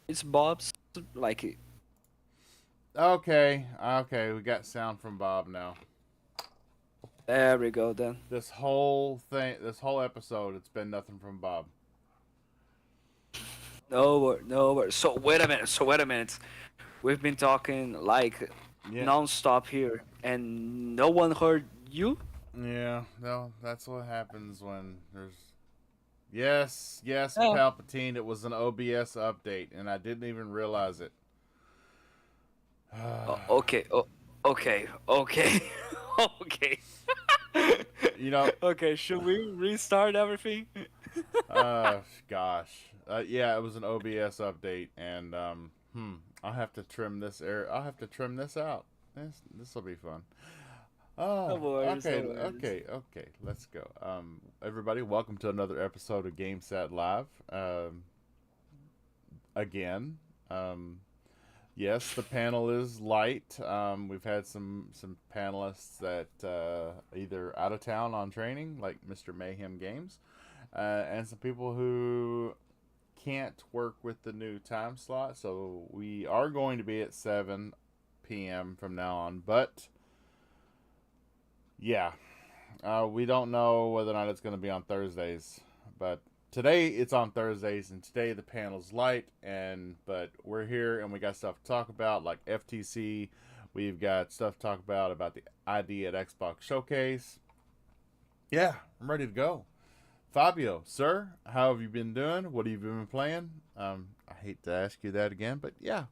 It's Bob's. Like, Okay, okay, we got sound from Bob now. there we go then. This whole thing, this whole episode, it's been nothing from Bob. No. So wait a minute. We've been talking like Yeah, non-stop here, and no one heard you. yeah, no, that's what happens when there's. Yes, yes, Yeah. Palpatine, it was an OBS update, and I didn't even realize it. Okay. Okay. Okay. You know, Okay. Should we restart everything? uh, gosh. Yeah, it was an OBS update, and, I'll have to trim this air. I'll have to trim this out. This will be fun. No Oh, worries. No okay, worries. okay. Let's go. Everybody, welcome to another episode of GameSat Live. Again, um, yes, the panel is light. We've had some panelists that either out of town on training, like Mr. Mayhem Games, and some people who can't work with the new time slot. So we are going to be at 7 p.m. from now on, but yeah, we don't know whether or not it's going to be on Thursdays, but today it's on Thursdays, and today the panel's light, and but we're here and we got stuff to talk about, like FTC. We've got stuff to talk about the ID at Xbox Showcase. Yeah, I'm ready to go. Fabio, sir, how have you been doing? What have you been playing? I hate to ask you that again, but yeah.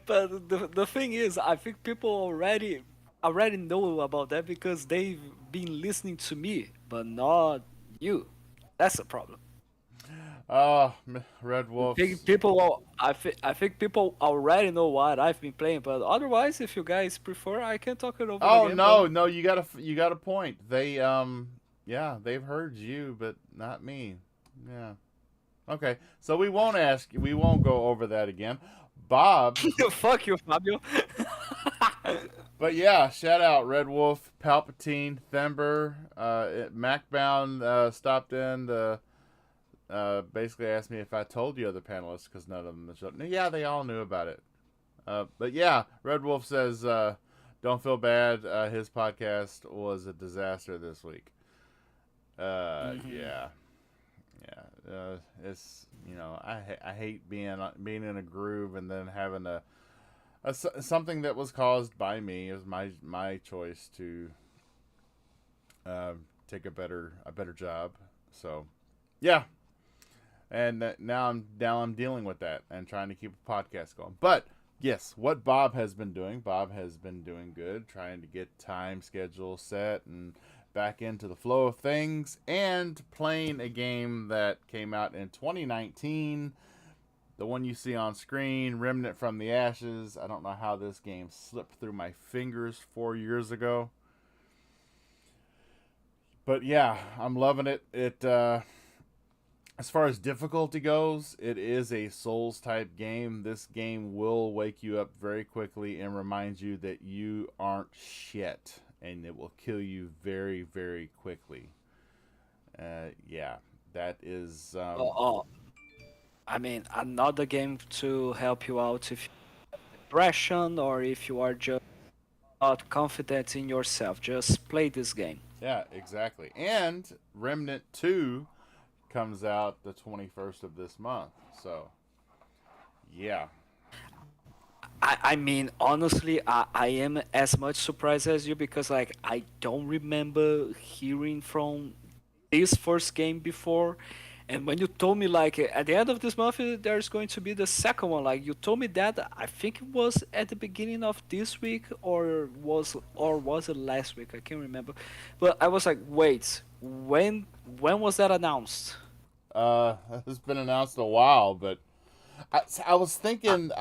But the thing is, I think people already know about that because they've been listening to me, but not you. That's the problem. Red I think Wolves. people, I think people already know what I've been playing. But otherwise, if you guys prefer, I can talk it over Oh again. But no, no, you got a point. Yeah, they've heard you, but not me. Yeah. Okay, so we won't go over that again. Bob, fuck you, Fabio. but yeah, shout out Red Wolf, Palpatine, Thember, Macbound stopped in to basically asked me if I told the other panelists because none of them showed. Yeah, they all knew about it. But yeah, Red Wolf says, don't feel bad. His podcast was a disaster this week. Hmm. Yeah, yeah. It's I hate being in a groove and then having something that was caused by me. It was my choice to take a better job. So yeah, and now I'm dealing with that and trying to keep a podcast going. But yes, what Bob has been doing good, trying to get time schedule set and back into the flow of things, and playing a game that came out in 2019. The one you see on screen, Remnant from the Ashes. I don't know how this game slipped through my fingers 4 years ago, but yeah, I'm loving it. As far as difficulty goes, it is a Souls type game. This game will wake you up very quickly and remind you that you aren't shit, and it will kill you very, very quickly. Yeah, that is. Oh, I mean, another game to help you out if you have depression or if you are just not confident in yourself. Just play this game. Yeah, exactly. And Remnant 2 comes out the 21st of this month. So, yeah. I mean, honestly, I am as much surprised as you because, like, I don't remember hearing from this first game before. And when you told me, like, at the end of this month, there's going to be the second one, like, you told me that, I think it was at the beginning of this week or was it last week? I can't remember. But I was like, wait, when was that announced? It's been announced a while, but I was I, thinking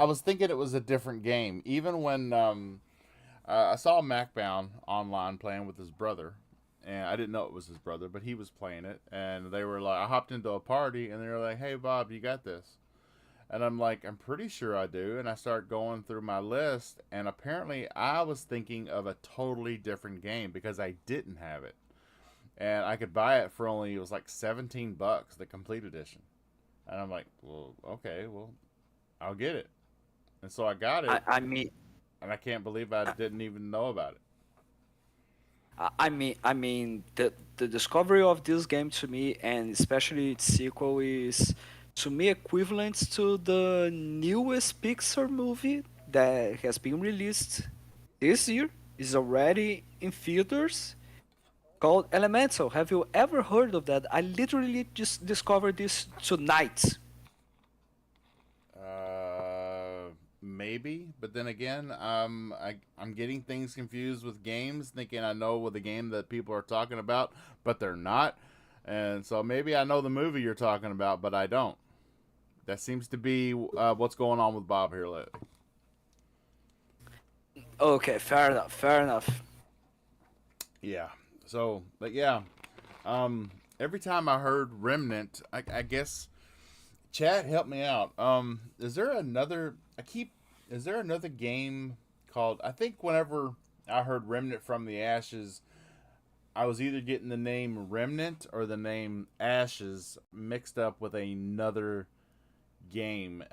it was a different game. Even when I saw Macbound online playing with his brother, and I didn't know it was his brother, but he was playing it, and they were like, I hopped into a party, and they were like, "Hey Bob, you got this?" And I'm like, "I'm pretty sure I do." And I start going through my list, and apparently I was thinking of a totally different game because I didn't have it, and I could buy it for only it was like $17, the complete edition. And I'm like, well, okay, well, I'll get it. And so I got I, it, I mean, and I can't believe I didn't even know about it. I mean, the discovery of this game to me, and especially its sequel, is to me equivalent to the newest Pixar movie that has been released this year. Is already in theaters called Elemental. Have you ever heard of that? I literally just discovered this tonight. Maybe, but then again, I'm getting things confused with games, thinking I know what the game that people are talking about, but they're not. And so maybe I know the movie you're talking about, but I don't. That seems to be what's going on with Bob here lately. Okay, fair enough. Fair enough. Yeah. So, but yeah, every time I heard Remnant, I guess chat help me out. Is there another? I keep. Is there another game called? I think whenever I heard Remnant from the Ashes, I was either getting the name Remnant or the name Ashes mixed up with another game.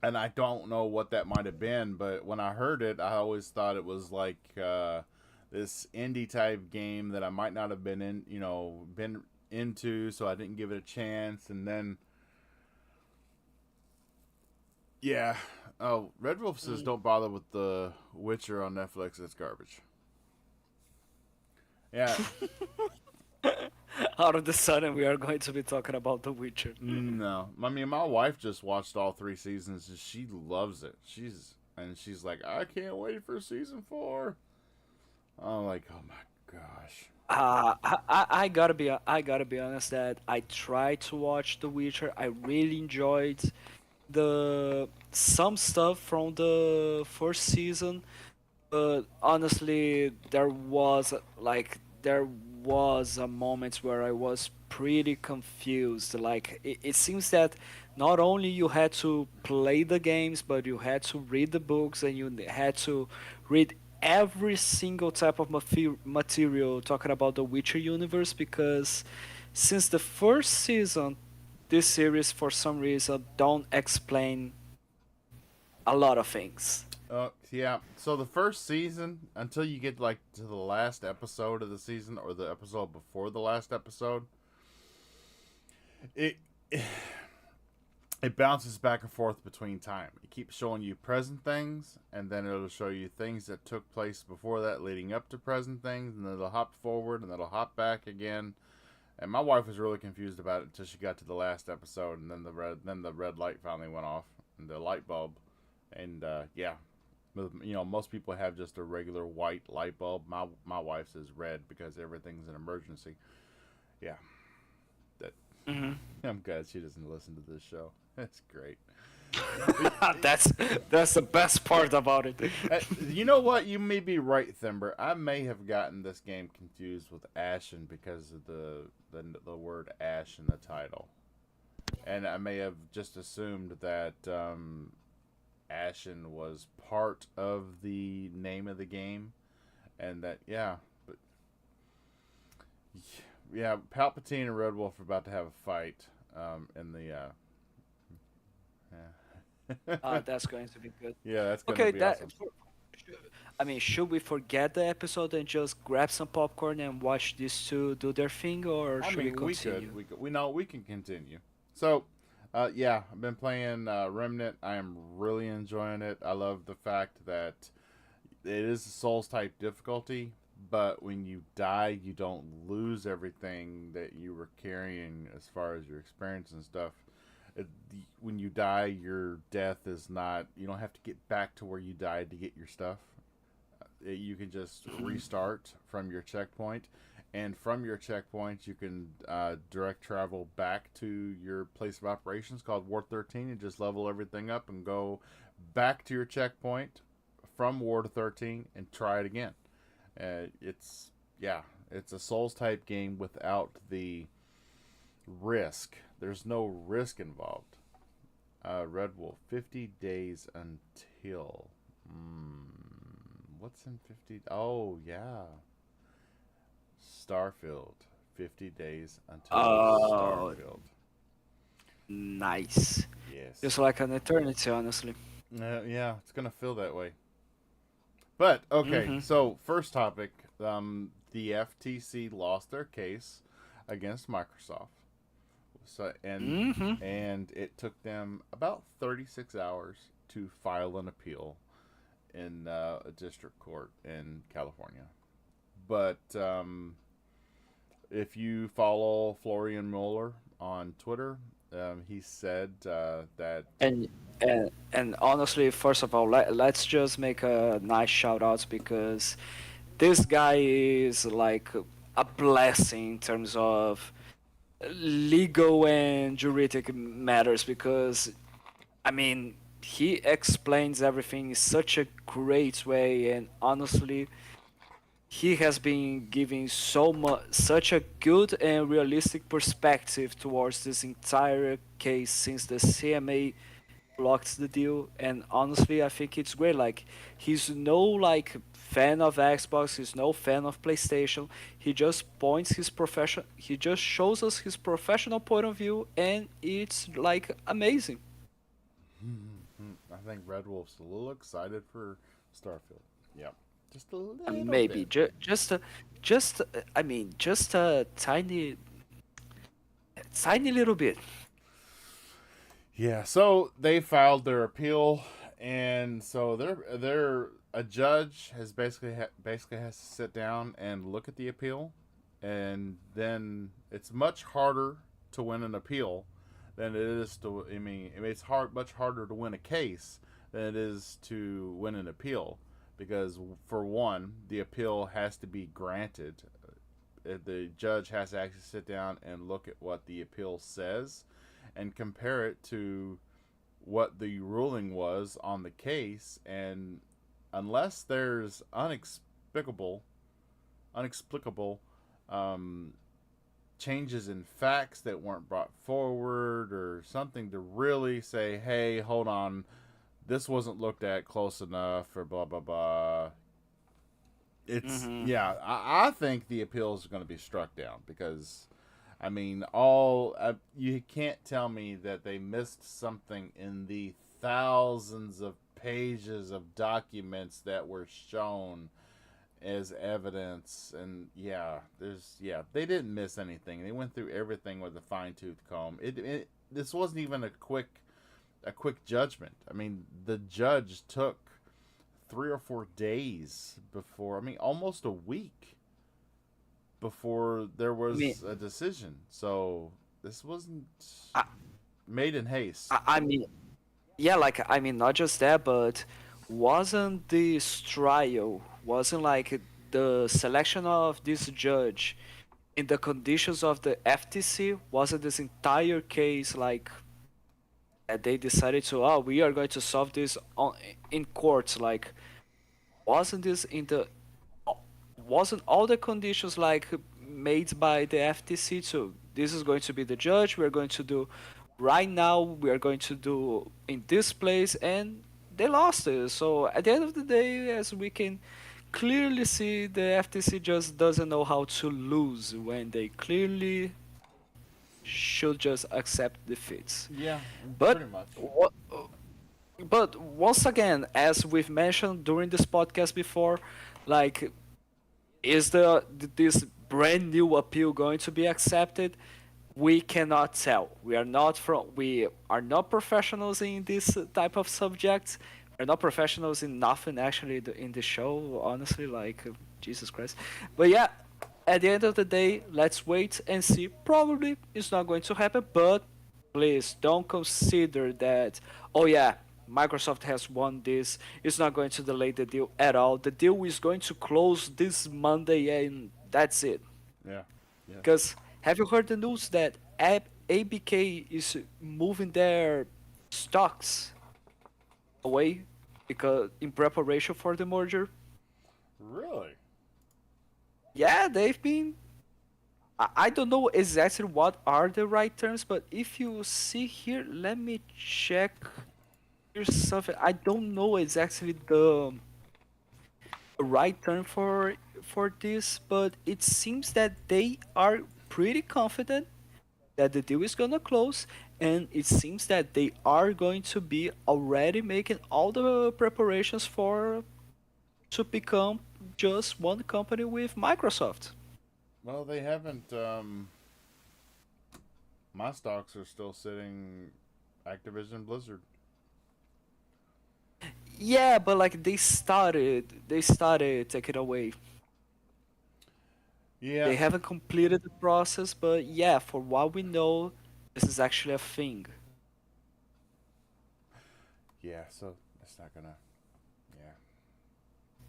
And I don't know what that might have been, but when I heard it, I always thought it was like this indie type game that I might not have been in, been into, so I didn't give it a chance. And then, yeah, oh, Red Wolf says Mm. don't bother with the Witcher on Netflix. It's garbage. Yeah, Out of the sudden, we are going to be talking about The Witcher. no, I mean my wife just watched all three seasons and she loves it. She's like, I can't wait for season 4. I'm like, oh my gosh. I gotta be honest that I tried to watch The Witcher. I really enjoyed the some stuff from the first season, but honestly, there was a moment where I was pretty confused. Like it seems that not only you had to play the games, but you had to read the books and you had to read every single type of material talking about the Witcher universe because since the first season, this series for some reason don't explain a lot of things. Yeah. So the first season, until you get like to the last episode of the season or the episode before the last episode, it it bounces back and forth between time. It keeps showing you present things, and then it'll show you things that took place before that, leading up to present things, and then it'll hop forward and then it'll hop back again. And my wife was really confused about it until she got to the last episode, and then the red light finally went off, and the light bulb, and yeah, most people have just a regular white light bulb. My wife's is red because everything's an emergency. Yeah, that Mhm. I'm glad she doesn't listen to this show. That's great. that's that's the best part about it. You know what? You may be right, Thimber. I may have gotten this game confused with Ashen because of the word Ash in the title, and I may have just assumed that Ashen was part of the name of the game, and that but yeah, Palpatine and Red Wolf are about to have a fight in the yeah. That's going to be good. Yeah, that's gonna Okay, be awesome. I mean, should we forget the episode and just grab some popcorn and watch these two do their thing, or I should we mean, we could, continue? we know we can continue. So, yeah, I've been playing Remnant. I am really enjoying it. I love the fact that it is a Souls type difficulty, but when you die, you don't lose everything that you were carrying as far as your experience and stuff. It, when you die, your death is not. You don't have to get back to where you died to get your stuff. You can just restart from your checkpoint, and from your checkpoint you can direct travel back to your place of operations called Ward 13 and just level everything up and go back to your checkpoint from Ward 13 and try it again. It's yeah, it's a Souls type game without the risk. There's no risk involved. Red Wolf, 50 days until. What's in 50? Oh, yeah. Starfield. 50 days until Oh, Starfield. Nice. Yes. Just like an eternity, honestly. Yeah, it's gonna feel that way. But okay, Mm-hmm. so first topic, the FTC lost their case against Microsoft. So Mm-hmm. and it took them about 36 hours to file an appeal in a district court in California. But if you follow Florian Mueller on Twitter, he said that And and honestly, first of all, let's just make a nice shout out because this guy is like a blessing in terms of legal and juridic matters because I mean he explains everything in such a great way, and honestly he has been giving such a good and realistic perspective towards this entire case since the CMA blocked the deal. And honestly I think it's great. Like, he's no like fan of Xbox, he's no fan of PlayStation. He just he just shows us his professional point of view, and it's like amazing. I think Red Wolf's a little excited for Starfield. Yep, just a little Maybe bit. just I mean just a tiny little bit. Yeah, so they filed their appeal, and so they're a judge has basically has to sit down and look at the appeal, and then it's much harder to win an appeal than it is to. I mean it's much harder to win a case than it is to win an appeal because for one, the appeal has to be granted. The judge has to actually sit down and look at what the appeal says and compare it to what the ruling was on the case. And unless there's unexplicable um, changes in facts that weren't brought forward or something to really say, hey, hold on, this wasn't looked at close enough or blah blah blah. It's Hmm. yeah, I think the appeal is going to be struck down because I mean, all you can't tell me that they missed something in the thousands of pages of documents that were shown as evidence. And yeah, they didn't miss anything. They went through everything with a fine tooth comb. This wasn't even a quick judgment. I mean, the judge took 3 or 4 days before. I mean, almost a week before there I mean, was a decision. So this wasn't I, made in haste. I mean, yeah, like I mean, not just that, but wasn't this trial wasn't like the selection of this judge in the conditions of the FTC? Wasn't this entire case like they decided to, oh, we are going to solve this in courts? Like, wasn't this in the wasn't all the conditions like made by the FTC too? This is going to be the judge. We're going to do right now. We are going to do in this place, and they lost it. So at the end of the day, as we can clearly see, the FTC just doesn't know how to lose when they clearly should just accept defeats. Yeah, But pretty much. what? But once again, as we've mentioned during this podcast before, like, is this brand new appeal going to be accepted? We cannot tell. We are not professionals in this type of subjects. We're not professionals in nothing actually in the show, honestly, like Jesus Christ. But yeah, at the end of the day, let's wait and see. Probably it's not going to happen, but please don't consider that, oh yeah, Microsoft has won this. It's not going to delay the deal at all. The deal is going to close this Monday, and that's it. Yeah. Yes. Because have you heard the news that ABK is moving their stocks away because in preparation for the merger? Really? Yeah, they've been. I don't know exactly what are the right terms, but if you see here, let me check. Here's something. I don't know exactly the right term for this, but it seems that they are pretty confident that the deal is gonna close, and it seems that they are going to be already making all the preparations for to become just one company with Microsoft. Well, they haven't. My stocks are still sitting Activision Blizzard. Yeah, but like they started taking away. Yeah, They haven't completed the process, but yeah, for what we know, this is actually a thing. yeah. So it's not gonna. Yeah,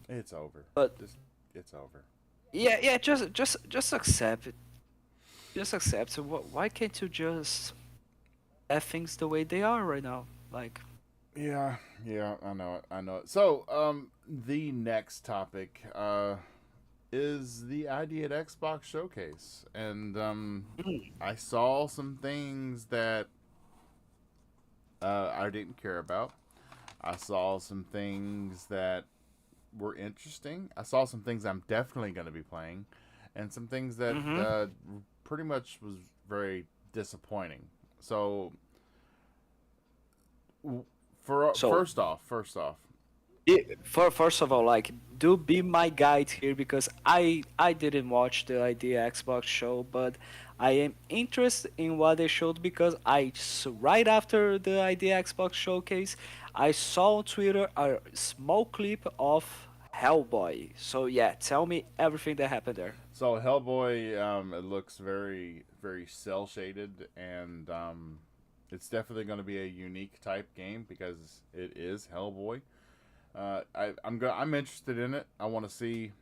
it's over. But Just it's over. yeah, yeah, just accept it. Just accept it. Why can't you just let things the way they are right now? Like, Yeah, yeah. I know it. I know it. So, the next topic, is the ID at Xbox showcase, and mm, I saw some things that I didn't care about. I saw some things that were interesting. I saw some things I'm definitely going to be playing, and some things that mm-hmm. pretty much was very disappointing. So, for So first off, for first of all, like, do be my guide here because I didn't watch the Idea Xbox show, but I am interested in what they showed because right after the Idea Xbox showcase, I saw on Twitter a small clip of Hellboy. So yeah, tell me everything that happened there. so Hellboy, it looks very very cell shaded, and it's definitely going to be a unique type game because it is Hellboy. I'm interested in it. I want to see.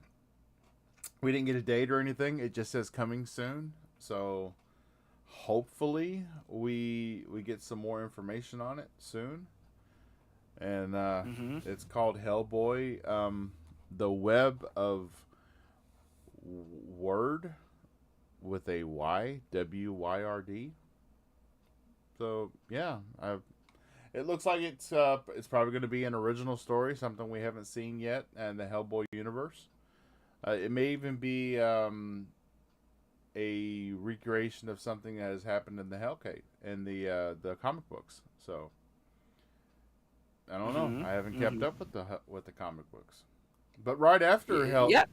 We didn't get a date or anything. It just says coming soon. So hopefully we get some more information on it soon. And Mm-hmm. it's called Hellboy. The Web of Word with a Y, WYRD. So yeah, it looks like it's probably going to be an original story, something we haven't seen yet in the Hellboy universe. It may even be a recreation of something that has happened in the Hellcat in the comic books. So I don't know. Mm-hmm. I haven't kept Mm-hmm. up with the comic books. But right after Yeah.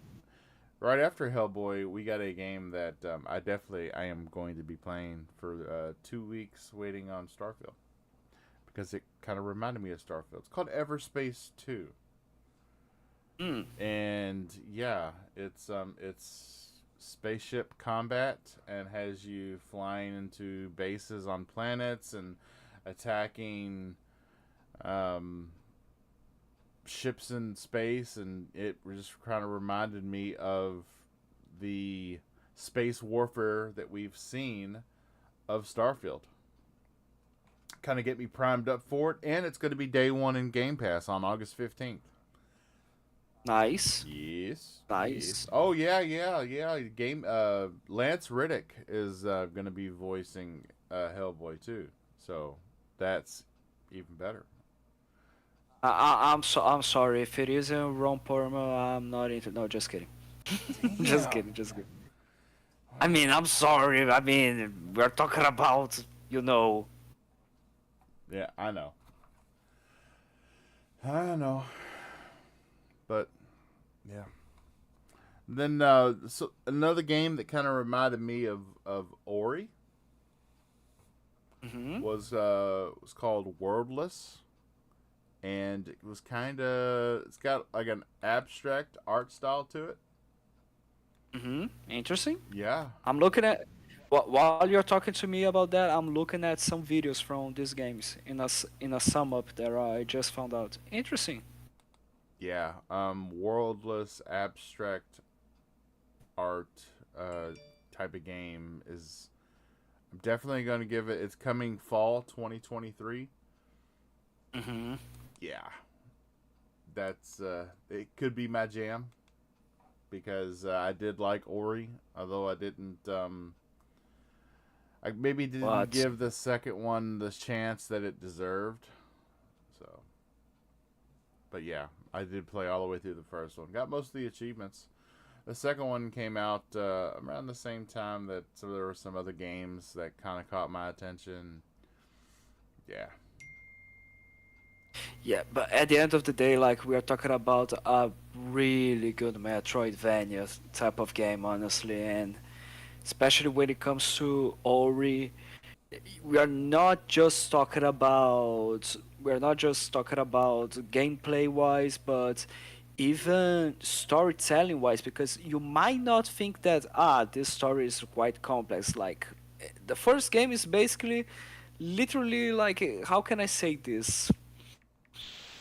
Hellboy, we got a game that I am going to be playing for 2 weeks, waiting on Starfield because it kind of reminded me of Starfield. It's called Everspace 2, Mm. and yeah, it's spaceship combat and has you flying into bases on planets and attacking um, ships in space, and it just kind of reminded me of the space warfare that we've seen of Starfield. Kind of get me primed up for it, and it's going to be day one in Game Pass on August 15th. Nice. Yes, yes. Nice. Oh yeah, yeah, yeah. Game. Lance Riddick is going to be voicing Hellboy too, so that's even better. I'm sorry if it isn't Ron Perlman. I'm not into. No, just kidding. Just Damn. kidding. Just kidding. I mean, I'm sorry. I mean, we're talking about, you know. Yeah, I know. I know. But yeah. Then so another game that kind of reminded me of Ori Mhm. was called Worldless, and it was kind of it's got like an abstract art style to it. Mhm. Interesting. Yeah, I'm looking at. While you're talking to me about that, I'm looking at some videos from these games in a sum up that I just found out. Interesting. yeah. Worldless abstract art uh, type of game is. I'm definitely going to give it. It's coming fall 2023. Mhm. Yeah, that's it could be my jam because I did like Ori, although I didn't. I maybe didn't But give the second one the chance that it deserved. So, but yeah, I did play all the way through the first one. Got most of the achievements. The second one came out around the same time that so there were some other games that kind of caught my attention. Yeah. Yeah, but at the end of the day, like we are talking about a really good Metroidvania type of game, honestly, and especially when it comes to Ori, we are not just talking about gameplay wise, but even storytelling wise, because you might not think that this story is quite complex. Like the first game is basically literally like how can I say this?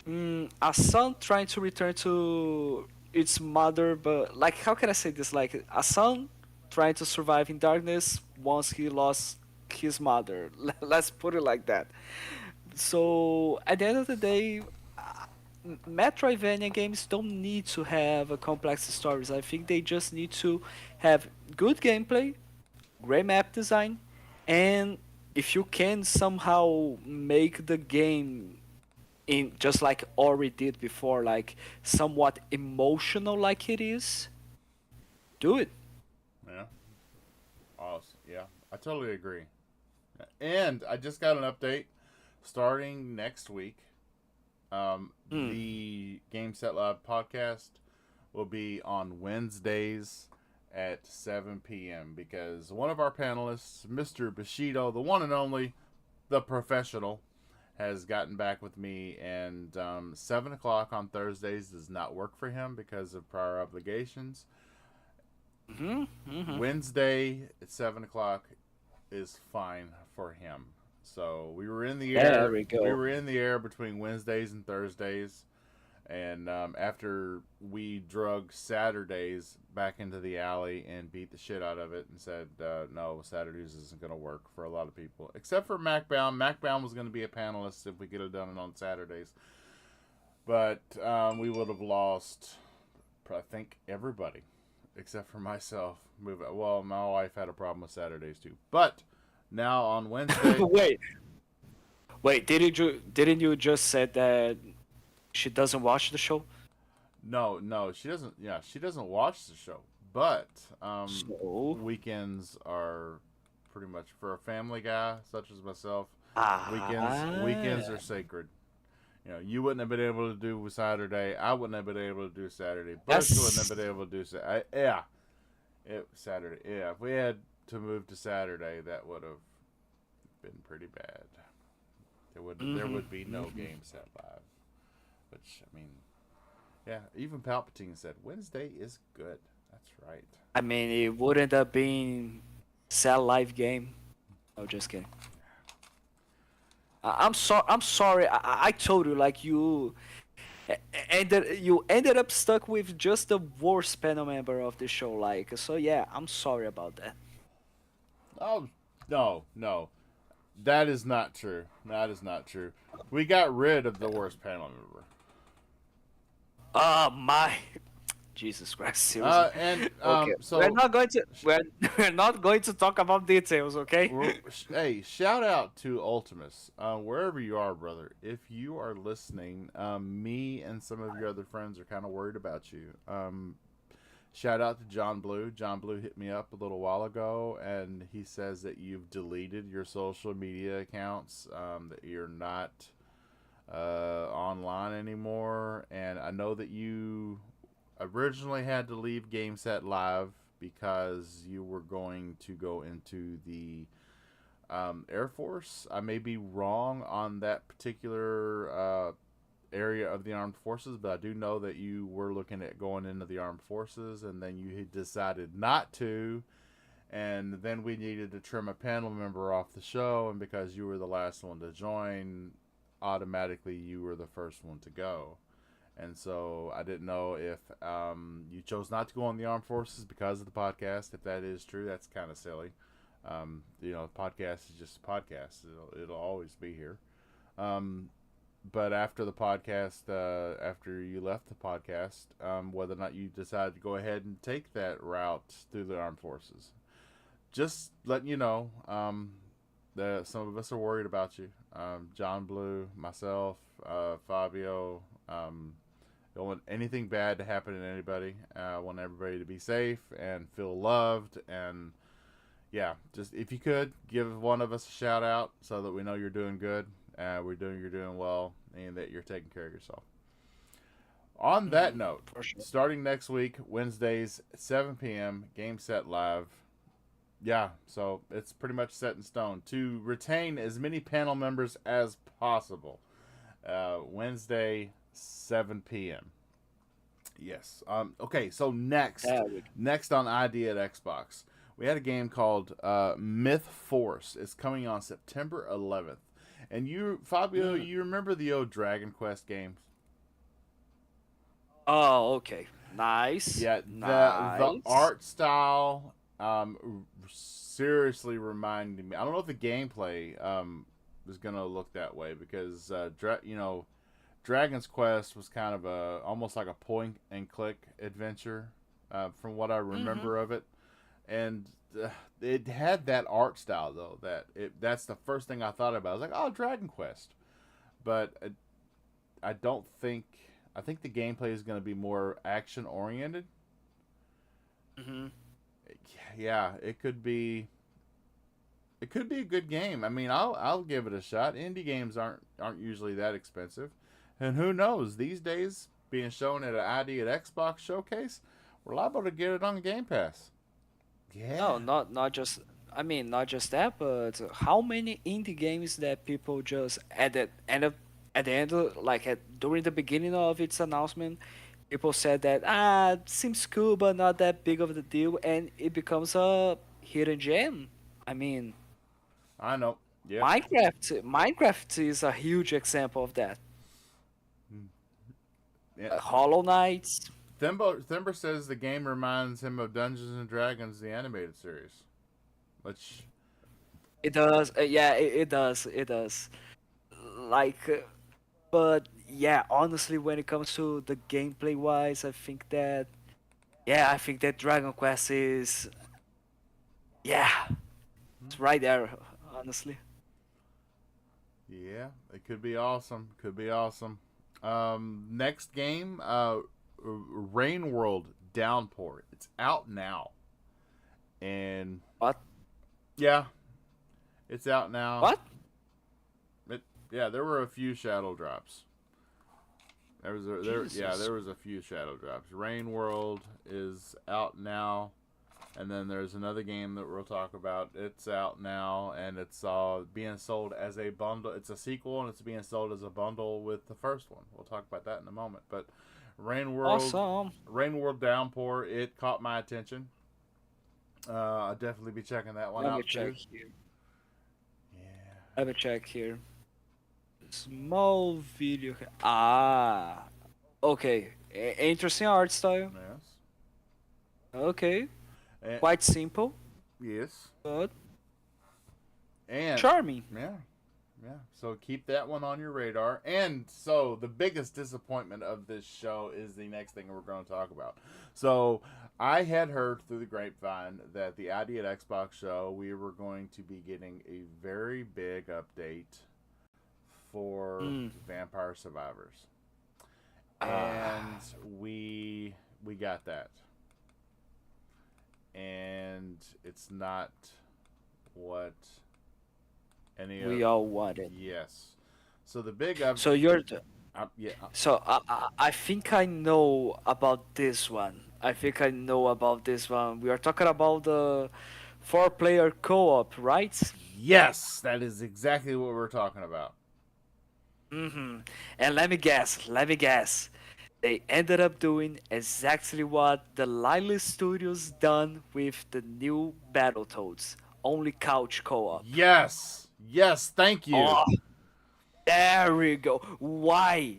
A son trying to return to its mother, but like how can I say this? Like a son trying to survive in darkness once he lost his mother. Let's put it like that. So at the end of the day, Metroidvania games don't need to have a complex stories. I think they just need to have good gameplay, great map design, and if you can somehow make the game in just like Ori did before, like somewhat emotional like it is, do it. Yeah. Awesome. Yeah. I totally agree. And I just got an update. Starting next week, Hmm. the Game Set Live podcast will be on Wednesdays at 7 p.m. because one of our panelists, Mr. Bushido, the one and only, the professional, has gotten back with me, and 7 o'clock on Thursdays does not work for him because of prior obligations. Hmm. Hmm. Wednesday at 7 o'clock is fine for him. So we were in the There air. we We go. were in the air between Wednesdays and Thursdays, and after we drug Saturdays back into the alley and beat the shit out of it, and said no, Saturdays isn't going to work for a lot of people, except for MacBound. MacBound was going to be a panelist if we could have done it on Saturdays, but we would have lost, I think, everybody except for myself. Well, my wife had a problem with Saturdays too, but now on Wednesday. wait, wait. Didn't you just said that she doesn't watch the show? No, no, she doesn't. Yeah, she doesn't watch the show, but So weekends are pretty much for a family guy such as myself. Weekends ah. are sacred. You know, you wouldn't have been able to do Saturday. I wouldn't have been able to do Saturday. Bush wouldn't have That's been able to do Saturday. Yeah, Saturday. Yeah, if we had to move to Saturday, that would have been pretty bad. There would be no hmm. game set live. Which I mean, yeah, even Palpatine said Wednesday is good. That's right. I mean, it wouldn't have been sell live game. No, just kidding. I'm sorry. I told you like you ended up stuck with just the worst panel member of the show. Like so, yeah. I'm sorry about that. Oh no, no, that is not true. That is not true. We got rid of the worst panel member. My Jesus Christ, seriously. And Okay, we're so not going to we're not going to talk about details. Okay. hey, shout out to Ultimus, wherever you are, brother. If you are listening, me and some of your other friends are kind of worried about you. Shout out to John Blue. John Blue hit me up a little while ago, and he says that you've deleted your social media accounts, that you're not online anymore. And I know that you originally had to leave GameSet Live because you were going to go into the Air Force. I may be wrong on that particular area of the armed forces, but I do know that you were looking at going into the armed forces, and then you had decided not to, and then we needed to trim a panel member off the show, and because you were the last one to join, automatically you were the first one to go. And so I didn't know if you chose not to go on the armed forces because of the podcast. If that is true, that's kind of silly. The podcast is just a podcast. It'll always be here. Um, but after the podcast, after you left the podcast, whether or not you decided to go ahead and take that route through the armed forces, just letting you know that some of us are worried about you. John Blue, myself, Fabio. Don't want anything bad to happen to anybody. I want everybody to be safe and feel loved. And yeah, just if you could give one of us a shout out so that we know you're doing good. You're doing well, and that you're taking care of yourself. On that Hmm. note, For sure. starting next week, Wednesdays, 7 p.m., Game Set Live. Yeah, so it's pretty much set in stone to retain as many panel members as possible. Wednesday, 7 p.m. Yes. Okay. So There we next on ID at Xbox, we had a game called Myth Force. It's coming on September 11th. And you, go. Fabio, you remember the old Dragon Quest games? Oh, okay. Nice. Yeah, the Nice. art style seriously reminded me. I don't know if the gameplay is gonna look that way because Dragon's Quest was kind of a almost like a point and click adventure, from what I Hmm. remember of it, and it had that art style though. That's the first thing I thought about. I was like, oh, Dragon Quest, but I don't think. I think the gameplay is going to be more action oriented. Hmm. Yeah, it could be. It could be a good game. I mean, I'll give it a shot. Indie games aren't usually that expensive, and who knows? These days, being shown at an ID at Xbox showcase, we're liable to get it on Game Pass. No, Yeah, not just. I mean, not just that, but how many indie games that people just at the end like during the beginning of its announcement, people said that seems cool but not that big of a deal, and it becomes a hidden gem. I mean, I know. Yep. Minecraft is a huge example of that. Yeah. Hollow Knights. Thimber says the game reminds him of Dungeons and Dragons, the animated series. Which It does. Yeah, it does. It does. Like, but yeah, honestly, when it comes to the gameplay wise, I think that Dragon Quest is, yeah, it's right there. Honestly. yeah, it could be awesome. Could be awesome. Next game, Rain World Downpour. It's out now, and What? yeah, it's out now. What? It Yeah, there were a few shadow drops. Jesus. there was a few shadow drops. Rain World is out now, and then there's another game that we'll talk about. It's out now, and it's being sold as a bundle. It's a sequel, and it's being sold as a bundle with the first one. We'll talk about that in a moment. But Rain World, Awesome. Rain World Downpour, it caught my attention. I'll definitely be checking that one Let me out check too. here. Yeah. Let me check here. Small video. Ah. Okay. Interesting art style. Yes. Okay. And, Quite simple, yes. but And charming. yeah, yeah. So keep that one on your radar. And so the biggest disappointment of this show is the next thing we're going to talk about. So I had heard through the grapevine that the ID at Xbox show we were going to be getting a very big update for Mm. Vampire Survivors, and Ah. we got that, and it's not what any of We all want it. yes. So the big up, So you're the, yeah, so I think I know about this one. I think I know about this one. We are talking about the four-player co-op, right? yes, that is exactly what we're talking about. Mm-hmm. And let me guess. Let me guess. They ended up doing exactly what the Lily Studios done with the new Battletoads. Only couch co-op. Yes, yes, thank you. Oh, there we go. Why?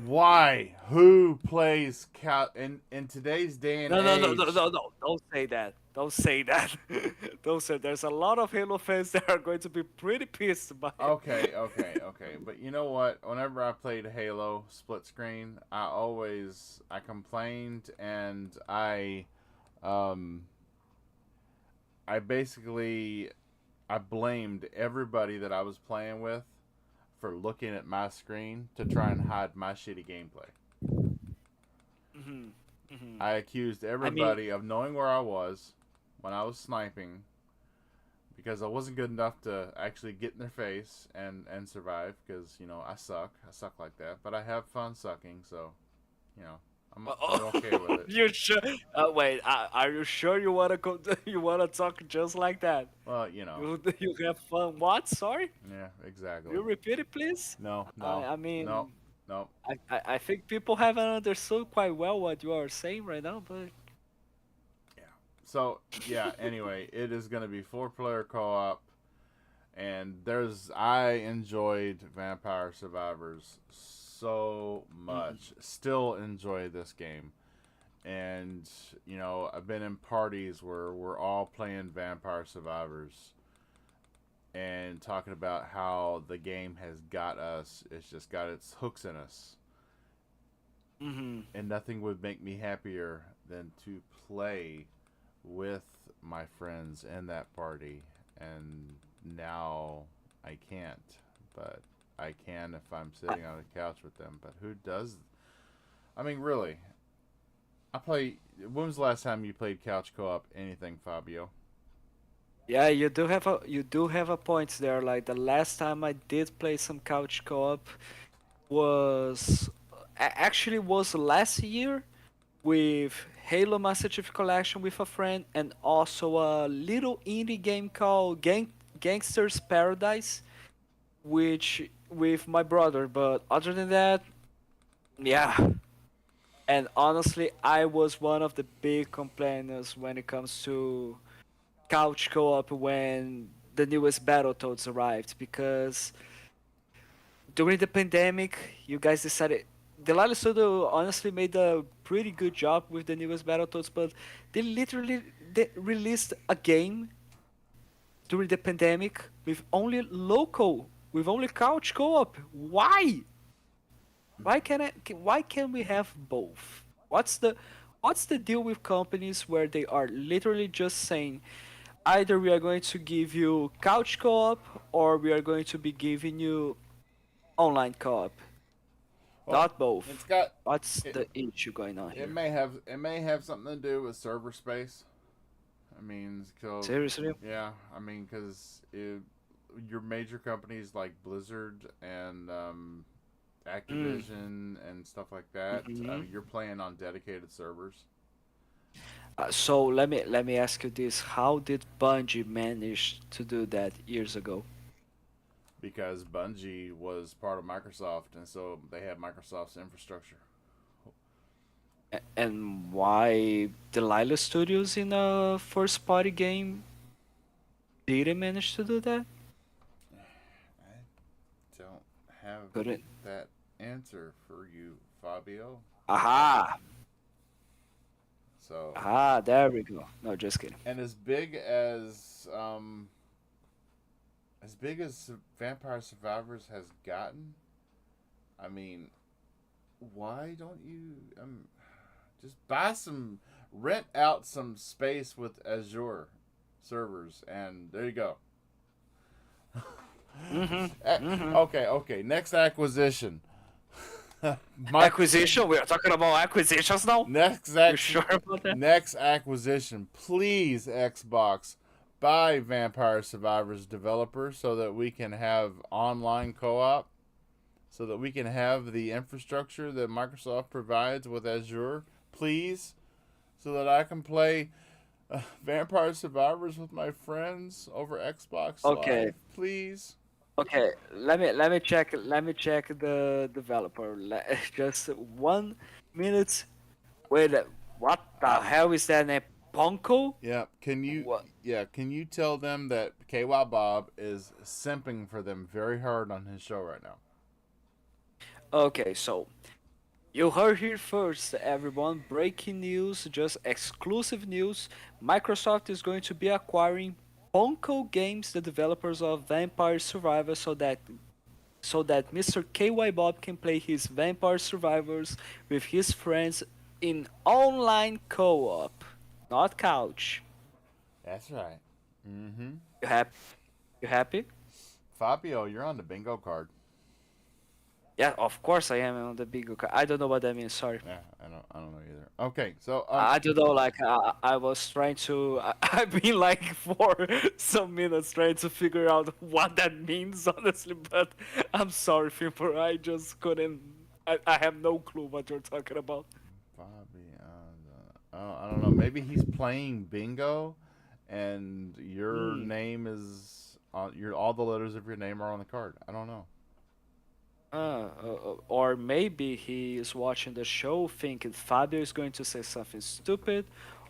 Why? Who plays cat in today's day and No, no, no, no, age? no, no. Don't say that. Don't say that. Don't say there's a lot of Halo fans that are going to be pretty pissed by it. Okay. But you know what? Whenever I played Halo split screen, I complained and um I basically I blamed everybody that I was playing with for looking at my screen to try and hide my shitty gameplay. Hmm. Hmm. I accused I mean, everybody of knowing where I was when I was sniping because I wasn't good enough to actually get in their face and survive. Because I suck. I suck like that. But I have fun sucking, so you know I'm okay with it. You sure? Wait, are you sure you wanna you wanna talk just like that? Well, You have fun? What? Sorry? yeah, exactly. You repeat it, please? No, I no, I no, mean, no. I think people haven't understood quite well what you are saying right now, but Yeah. So yeah. Anyway, it is going to be four-player co-op, and I enjoyed Vampire Survivors so mhm, much. Still enjoy this game, and I've been in parties where we're all playing Vampire Survivors and talking about how the game has got us. It's just got its hooks in us, mhm. and nothing would make me happier than to play with my friends in that party. And now I can't, but I can if I'm I, sitting on a couch with them. But who does? I mean, really, I play. When was the last time you played couch co-op? Anything, Fabio? yeah, you do have a point there. Like the last time I did play some couch co-op was actually was last year with Halo Master Chief Collection with a friend, and also a little indie game called Gangster's Paradise, which with my brother. But other than that, yeah. And honestly, I was one of the big complainers when it comes to couch co-op when the newest Battletoads arrived, because during the pandemic, you guys decided. The Lila Studio honestly made a pretty good job with the newest Battletoads, but they released a game during the pandemic with only couch co-op. Why? Why can't we have both? What's the deal with companies where they are literally just saying either we are going to give you couch co-op or we are going to be giving you online co-op, Well, not it's both. got What's it. the issue going on It here? may have something to do with server space. I mean, so Seriously? yeah. I mean, because your major companies like Blizzard and Mm. Activision and stuff like that, Hmm. you're playing on dedicated servers. So let me ask you this: how did Bungie manage to do that years ago? Because Bungie was part of Microsoft, and so they had Microsoft's infrastructure. And why Delilah Studios in a first party game didn't manage to do that? I don't have Couldn't. that answer for you, Fabio. Aha! So, Aha! There we go. No, just kidding. and as big as Vampire Survivors has gotten, I mean, why don't you just rent out some space with Azure servers, and there you go. Mm-hmm. Mm-hmm. Okay. Next acquisition. My Acquisition? We are talking about acquisitions now? next You ac- sure about that? next acquisition. Please, Xbox, buy Vampire Survivors developer so that we can have online co-op, so that we can have the infrastructure that Microsoft provides with Azure. Please, so that I can play Vampire Survivors with my friends over Xbox Okay. Live. Please. Okay. Let me check the developer. Just 1 minute. Wait. What the Uh, hell is that name? Ponko? Yeah, What? can you tell them that KY Bob is simping for them very hard on his show right now? Okay. So you heard here first, everyone. Breaking news, just exclusive news. Microsoft is going to be acquiring Ponko Games, the developers of Vampire Survivors, so that Mr. KY Bob can play his Vampire Survivors with his friends in online co-op, not couch. That's right. Mm-hmm. You happy? You happy? Fabio, you're on the bingo card. Yeah, of course I am on the bingo card. I don't know what that means. Sorry. Yeah, I don't know either. Okay, so I don't know. Like I was trying to. I've been like for some minutes trying to figure out what that means, honestly. But I'm sorry, Fimper. I just couldn't. I have no clue what you're talking about. Bobby, I don't know. Maybe he's playing bingo, and your Hmm. name is on your all the letters of your name are on the card. I don't know. Or maybe he is watching the show thinking Fabio is going to say something stupid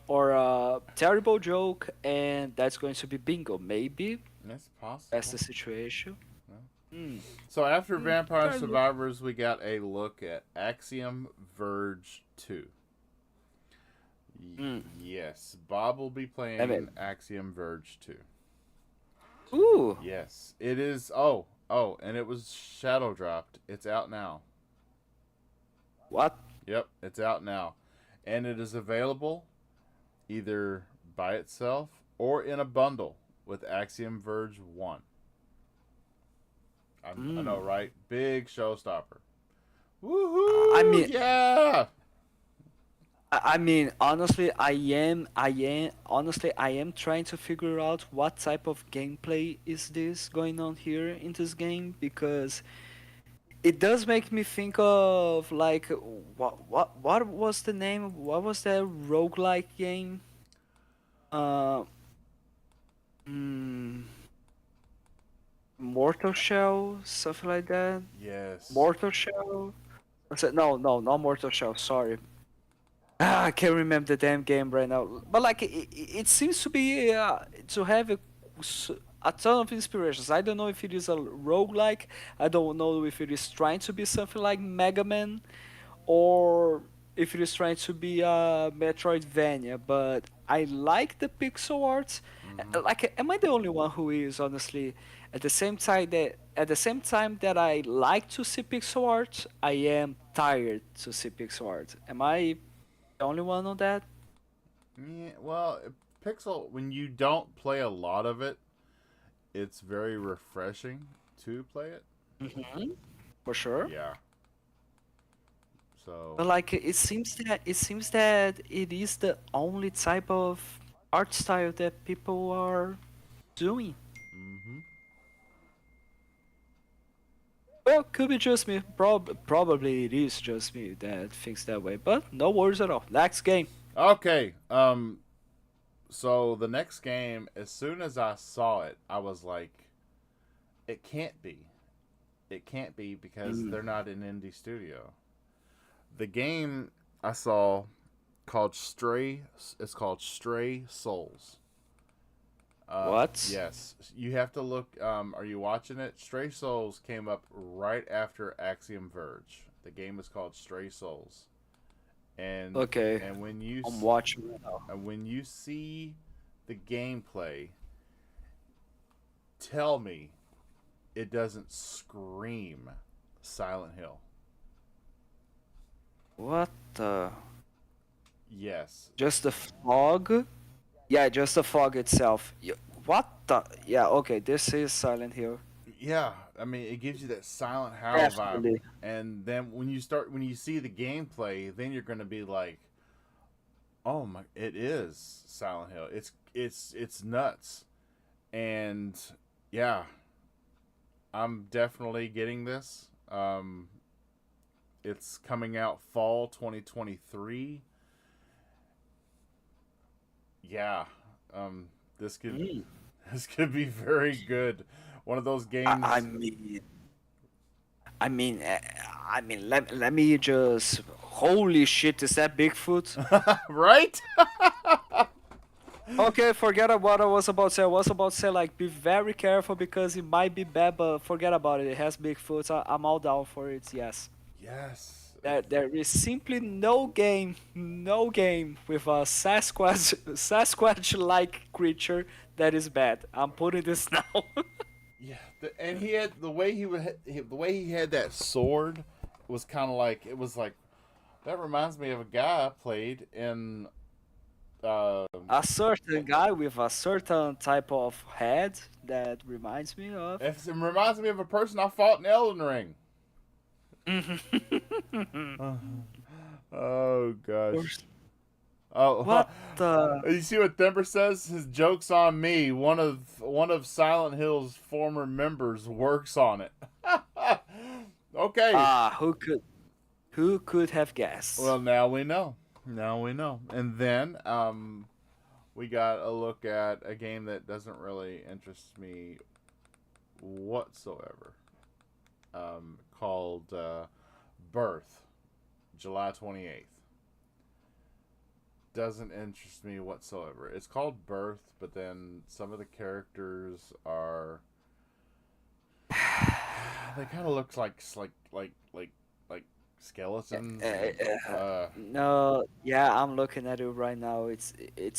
or a terrible joke, and that's going to be bingo. Maybe That's that's the possible. situation. Yeah. Hmm. So after Hmm. Vampire Kind of. Survivors, we got a look at Axiom Verge 2. Hmm. Yes, Bob will be I mean, playing Axiom Verge 2. ooh, Yes, it is. Oh, and it was shadow dropped. It's out now. what? Yep, it's out now. And it is available either by itself or in a bundle with Axiom Verge 1. I know, Hmm. right? Big showstopper. I Woohoo! mean, Yeah! I mean, honestly, honestly, I am trying to figure out what type of gameplay is this going on here in this game because it does make me think of like what was the name? What was that roguelike game? Uh, mm, Mortal Shell, something like that. Yes. Mortal Shell. No, no, not Mortal Shell. Sorry. I can't remember the damn game right now. But like, it seems to be to have s- a ton of inspirations. I don't know if it is a roguelike. I don't know if it is trying to be something like Mega Man or if it is trying to be a Metroidvania, but I like the pixel art. Mm-hmm. Like, am I the only one who is honestly at the same time that I like to see pixel art, I am tired to see pixel art. Am I the only one on that? Yeah, well, Pixel, when you don't play a lot of it, it's very refreshing to play it. Hmm. For sure. Yeah. So, But like, it seems that it is the only type of art style that people are doing. mm-hmm. Well, could be just me. Probably it is just me that thinks that way. But no worries at all. Next game. Okay. So the next game, as soon as I saw it, I was like, it can't be. It can't be because Mm. they're not an indie studio. The game I saw called Stray. It's called Stray Souls. What? Yes, you have to look. Are you watching it? Stray Souls came up right after Axiom Verge. The game is called Stray Souls, and Okay, and I'm watching right now. when you see the gameplay, tell me it doesn't scream Silent Hill. What the? Yes, Just the fog? Yeah, just the fog itself. What the? Yeah, okay, this is Silent Hill. yeah. I mean, it gives you that Silent Hill vibe, Definitely. and then when you see the gameplay, then you're gonna be like, oh my, it is Silent Hill. It's nuts, and yeah, I'm definitely getting this. It's coming out fall 2023. Yeah, um, this could Mm. this could be very good. One of those I, I games, mean, I mean, uh, let me just. Holy shit! Is that Bigfoot? right? Okay, forget about what I was about to say. I was about to say, like, be very careful because it might be bad, but forget about it. It has Bigfoot. I'm all down for it, yes. Yes. There is simply no game with a Sasquatch-like creature that is bad. I'm putting this now. Yeah, and he had the way he had that sword was kind of like it was like that reminds me of a guy I played in. Uh, A certain guy with a certain type of head that reminds me of. it reminds me of a person I fought in Elden Ring. Of Uh, oh gosh. course. Oh, What the? you see what Thember says? His joke's on me. One of Silent Hill's former members works on it. Okay. Who could have guessed? Well, now we know. Now we know. And then we got a look at a game that doesn't really interest me whatsoever. Called Birth, July 28th. Doesn't interest me whatsoever. It's called Birth, but then some of the characters are they kind of look like skeletons and No, yeah, I'm looking at it right now. It's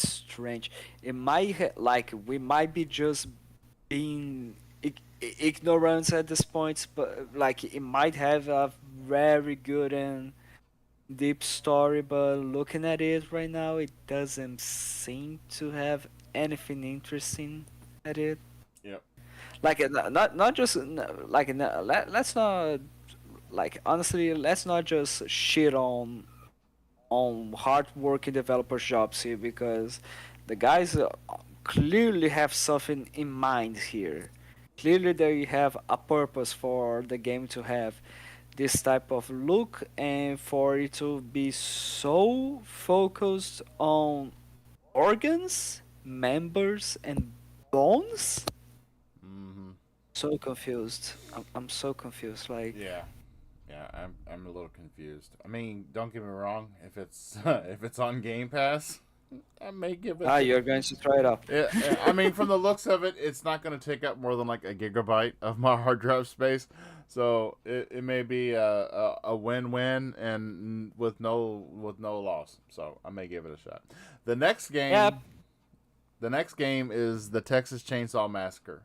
strange. It might like we might be just being ignorant at this point, but like it might have a very good and deep story, but looking at it right now, it doesn't seem to have anything interesting at it. yep. Like not just like let's not like honestly let's not just shit on hard-working developers' jobs here because the guys clearly have something in mind here. Clearly, they have a purpose for the game to have this type of look and for it to be so focused on organs, members, and bones. Mm-hmm. So confused. I'm so confused. Like, Yeah. Yeah, I'm a little confused. I mean, don't get me wrong. If it's if it's on Game Pass, I may give it. you're going to try it out. I mean, from the looks of it, it's not going to take up more than like a gigabyte of my hard drive space. So it may be a win-win and with no loss. So I may give it a shot. The next Yep. game, the next game is the Texas Chainsaw Massacre,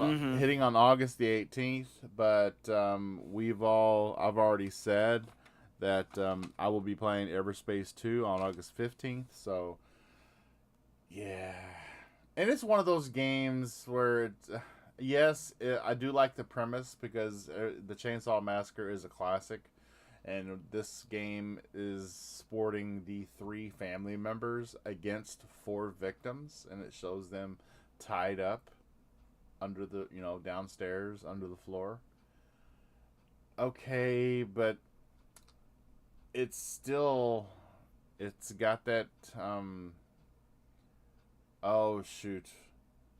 Mm-hmm. hitting on August the 18th. But I've already said that I will be playing Everspace 2 on August 15th. So yeah, and it's one of those games where I do like the premise because the Chainsaw Massacre is a classic, and this game is sporting the three family members against four victims, and it shows them tied up under the downstairs under the floor. Okay, but it's still it's got that oh shoot,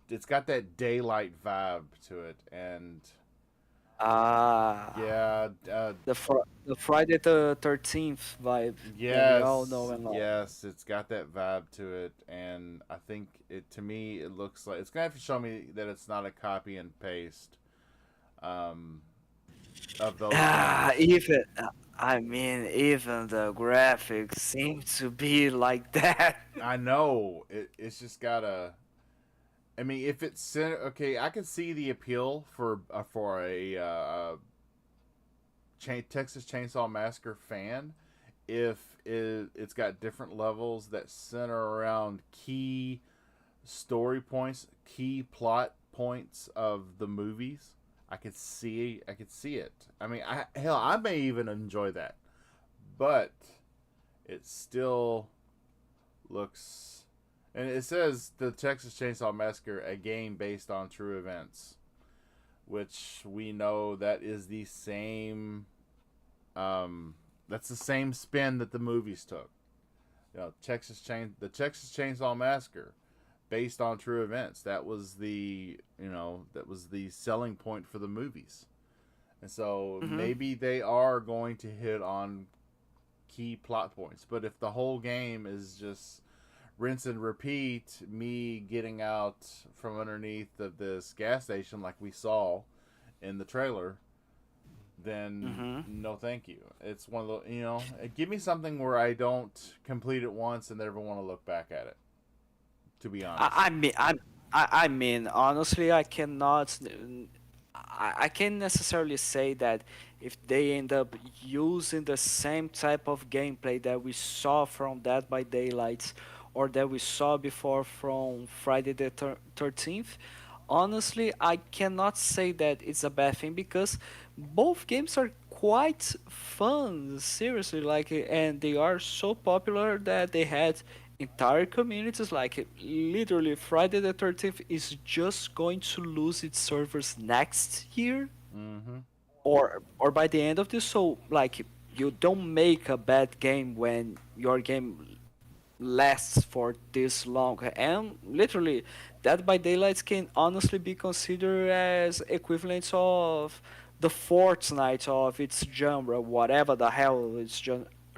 it's got that daylight vibe to it, and Ah, yeah, the Friday the 13th vibe that we all know yes, and love. yes, it's got that vibe to it, and I think it to me it looks like it's gonna have to show me that it's not a copy and paste um, of those Ah, games. even I mean, even the graphics seem to be like that. I know it's just gotta. I mean, if it's okay, I can see the appeal for a Texas Chainsaw Massacre fan if it's got different levels that center around key story points, key plot points of the movies. I could see it. I mean, I may even enjoy that, but it still looks. And it says the Texas Chainsaw Massacre, a game based on true events, which we know that is the same. That's the same spin that the movies took. The Texas Chainsaw Massacre, based on true events. That was the selling point for the movies. And so Hmm. maybe they are going to hit on key plot points. But if the whole game is just rinse and repeat, me getting out from underneath of this gas station like we saw in the trailer, then Hmm. no thank you. It's one of the give me something where I don't complete it once and never want to look back at it. To be honest. I mean, honestly, I can't necessarily say that if they end up using the same type of gameplay that we saw from Dead by Daylight or that we saw before from Friday the 13th. Honestly, I cannot say that it's a bad thing because both games are quite fun, seriously, and they are so popular that they had entire communities. Like, literally, Friday the 13th is just going to lose its servers next year, Mm-hmm. or by the end of this. So, like, you don't make a bad game when your game lasts for this long. And literally, Dead by Daylight can honestly be considered as equivalents of the Fortnite of its genre, whatever the hell its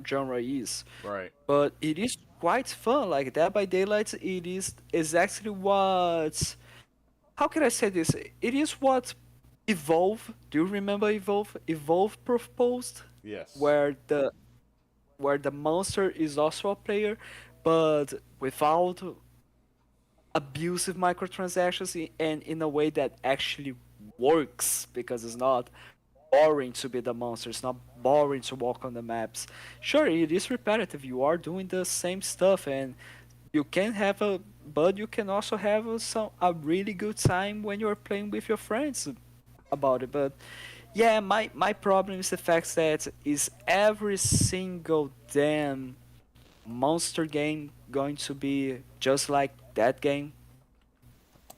genre is. Right. But it is quite fun. Like Dead by Daylight, it is exactly what. How can I say this? It is what Evolve. Do you remember Evolve? Evolve proposed, Yes. where the monster is also a player, but without abusive microtransactions and in a way that actually works, because it's not boring to be the monster, it's not boring to walk on the maps. Sure, it is repetitive, you are doing the same stuff, and you can have a but you can also have a really good time when you're playing with your friends about it. But yeah, my problem is the fact that is every single damn monster game going to be just like that game?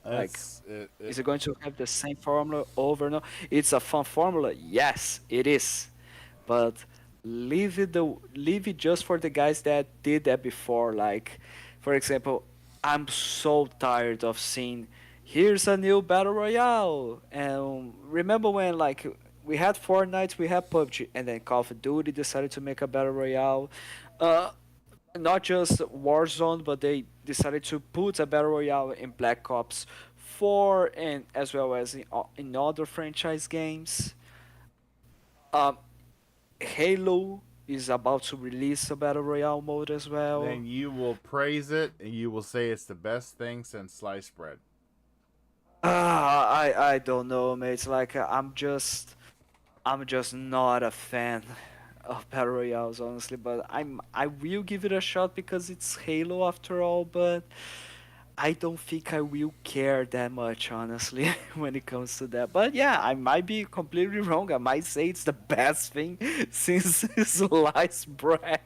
Like, It's it, it is it going to have the same formula over and over? It's a fun formula, yes, it is. But leave it just for the guys that did that before. Like, for example, I'm so tired of seeing here's a new battle royale. And remember when like we had Fortnite, we had PUBG, and then Call of Duty decided to make a battle royale. Uh, Not just Warzone, but they decided to put a battle royale in Black Ops 4 and as well as in other franchise games. Um, Halo is about to release a battle royale mode as well. then you will praise it and you will say it's the best thing since sliced bread. I don't know, mate. It's like I'm just not a fan of battle royales, honestly. But I will give it a shot because it's Halo after all. But I don't think I will care that much, honestly, when it comes to that. But yeah, I might be completely wrong. I might say it's the best thing since sliced bread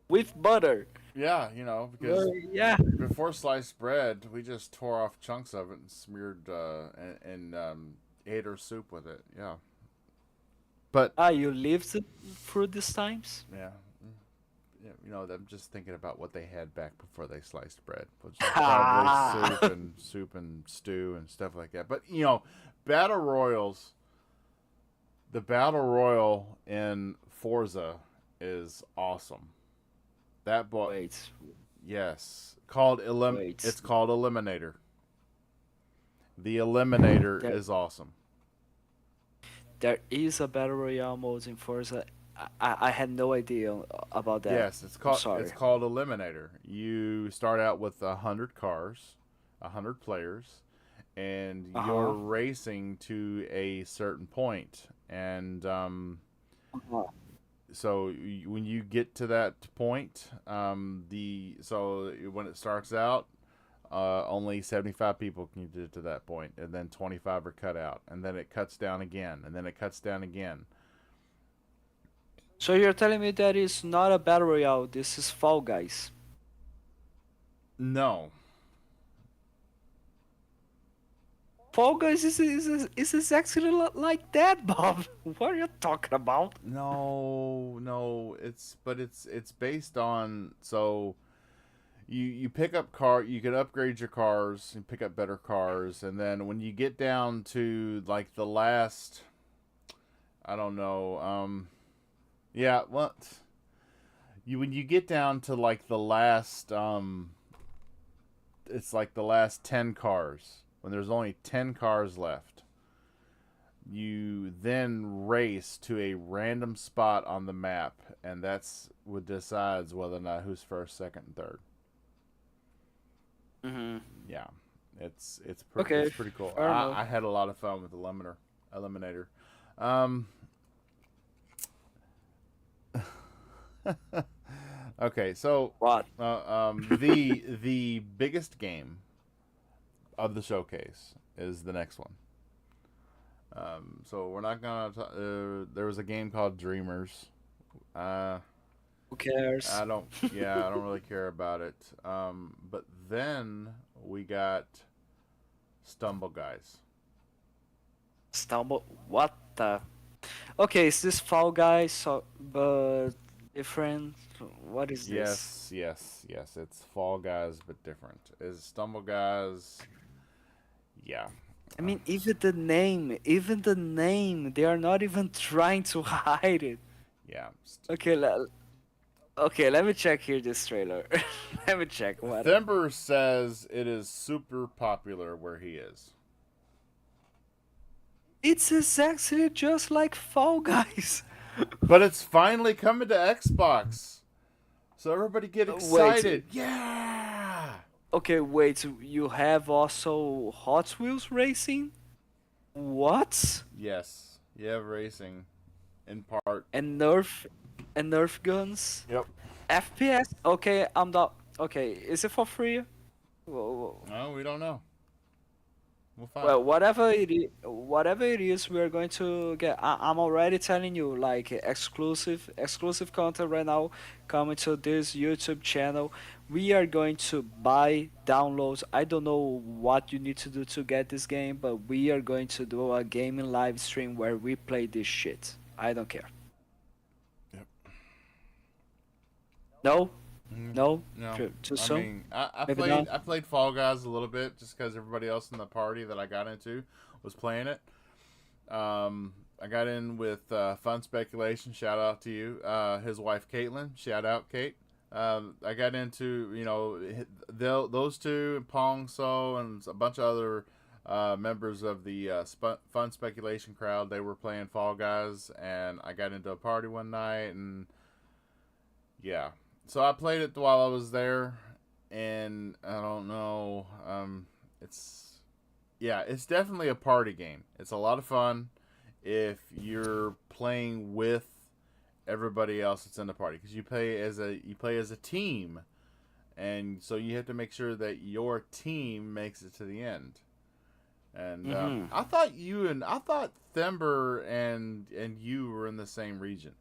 with butter. Yeah, But because yeah. before sliced bread, we just tore off chunks of it and smeared and ate our soup with it. Yeah, but Ah, you lived through these times? yeah, yeah, I'm just thinking about what they had back before they sliced bread, which is probably soup and stew and stuff like that. But battle royals, the battle royal in Forza is awesome. That boy, Wait, yes, called wait. It's called Eliminator. The Eliminator There, is awesome. there is a battle royale mode in Forza. I had no idea about that. Yes, I'm it's sorry. called Eliminator. You start out with 100 cars, 100 players, and Uh you're huh. racing to a certain point. And Uh-huh. so when you get to that point, the so when it starts out, only 75 people can get to that point, and then 25 are cut out, and then it cuts down again, and then it cuts down again. So you're telling me that it's not a battle royale. This is Fall Guys. No, Fall Guys is exactly like that, Bob. What are you talking about? no, it's based on you pick up car you can upgrade your cars and pick up better cars, and then when you get down to like the last, I don't know, yeah, what you when you get down to like the last, it's like the last 10 cars, when there's only 10 cars left, you then race to a random spot on the map, and that's what decides whether or not who's first, second, and third. Mm-hmm. Yeah, it's Okay, pretty cool. fair enough. I had a lot of fun with Eliminator. Um, okay, so What? the biggest game of the showcase is the next one. So we're not gonna. There was a game called Dreamers. Uh, Who cares? I don't. Yeah, I don't really care about it. But then we got Stumble Guys. Stumble. What the? Okay, is this Fall Guys? So, but different. What is this? Yes, yes, yes. It's Fall Guys, but different. Is Stumble Guys? Yeah, I uh, mean, even the name, they are not even trying to hide it. yeah. Okay, okay, let me check here this trailer. Let me check what. Thember says it is super popular where he is. It's exactly just like Fall Guys. But it's finally coming to Xbox. So everybody get Wait, excited. Yeah. okay, wait. You have also Hot Wheels racing? What? Yes. You have racing in part. And Nerf guns? Yep. FPS? Okay, I'm not. Okay, is it for free? Whoa. No, we don't know. We'll find. Well, whatever it is, we're going to get. I'm already telling you, like exclusive content right now coming to this YouTube channel. We are going to buy downloads. I don't know what you need to do to get this game, but we are going to do a gaming live stream where we play this shit. I don't care. Yep. No, Mm, no, no. too I soon. mean, I Maybe played not. I played Fall Guys a little bit just because everybody else in the party that I got into was playing it. I got in with Fun Speculation. Shout out to you. His wife Caitlin. Shout out Kate. I got into those two and Pong So and a bunch of other members of the Fun Speculation crowd. They were playing Fall Guys, and I got into a party one night, and yeah. So I played it while I was there, and I don't know. It's yeah, it's definitely a party game. It's a lot of fun if you're playing with everybody else that's in the party because you play as a team, and so you have to make sure that your team makes it to the end. And Hmm. I thought Thember and you were in the same region.